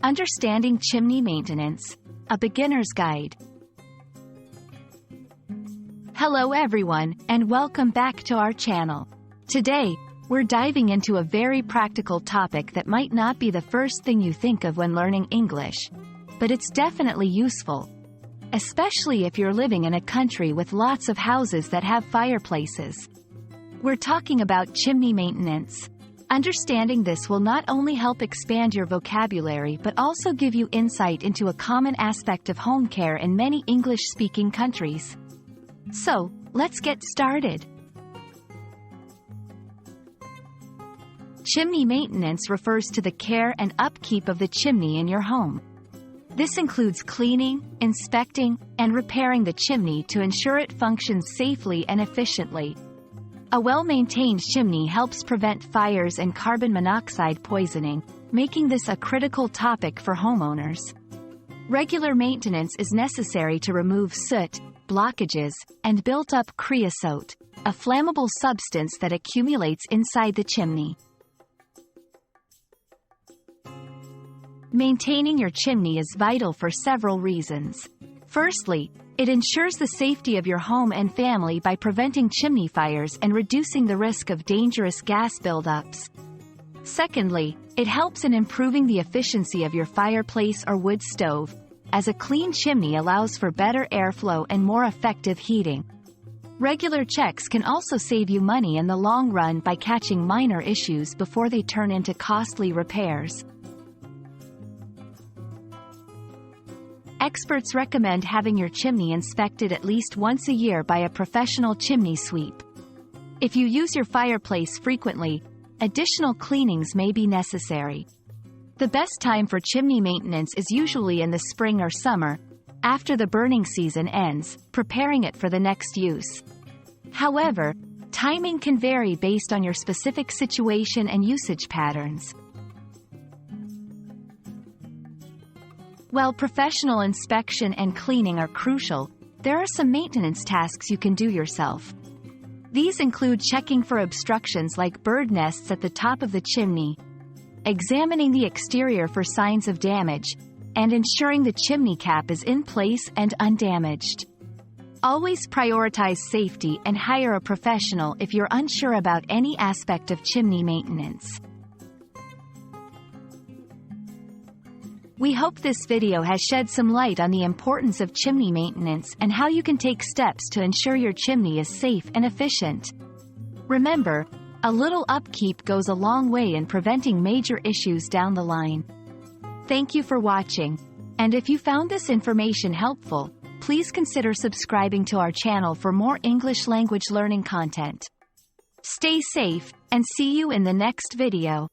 Understanding Chimney Maintenance, a Beginner's Guide. Hello everyone, and welcome back to our channel. Today, we're diving into a very practical topic that might not be the first thing you think of when learning English, but it's definitely useful, especially if you're living in a country with lots of houses that have fireplaces. We're talking about chimney maintenance. Understanding this will not only help expand your vocabulary but also give you insight into a common aspect of home care in many English-speaking countries. So, let's get started. Chimney maintenance refers to the care and upkeep of the chimney in your home. This includes cleaning, inspecting, and repairing the chimney to ensure it functions safely and efficiently. A well-maintained chimney helps prevent fires and carbon monoxide poisoning, making this a critical topic for homeowners. Regular maintenance is necessary to remove soot, blockages, and built-up creosote, a flammable substance that accumulates inside the chimney. Maintaining your chimney is vital for several reasons. Firstly, it ensures the safety of your home and family by preventing chimney fires and reducing the risk of dangerous gas buildups. Secondly, it helps in improving the efficiency of your fireplace or wood stove, as a clean chimney allows for better airflow and more effective heating. Regular checks can also save you money in the long run by catching minor issues before they turn into costly repairs. Experts recommend having your chimney inspected at least once a year by a professional chimney sweep. If you use your fireplace frequently, additional cleanings may be necessary. The best time for chimney maintenance is usually in the spring or summer, after the burning season ends, preparing it for the next use. However, timing can vary based on your specific situation and usage patterns. While professional inspection and cleaning are crucial, there are some maintenance tasks you can do yourself. These include checking for obstructions like bird nests at the top of the chimney, examining the exterior for signs of damage, and ensuring the chimney cap is in place and undamaged. Always prioritize safety and hire a professional if you're unsure about any aspect of chimney maintenance. We hope this video has shed some light on the importance of chimney maintenance and how you can take steps to ensure your chimney is safe and efficient. Remember, a little upkeep goes a long way in preventing major issues down the line. Thank you for watching, and if you found this information helpful, please consider subscribing to our channel for more English language learning content. Stay safe, and see you in the next video.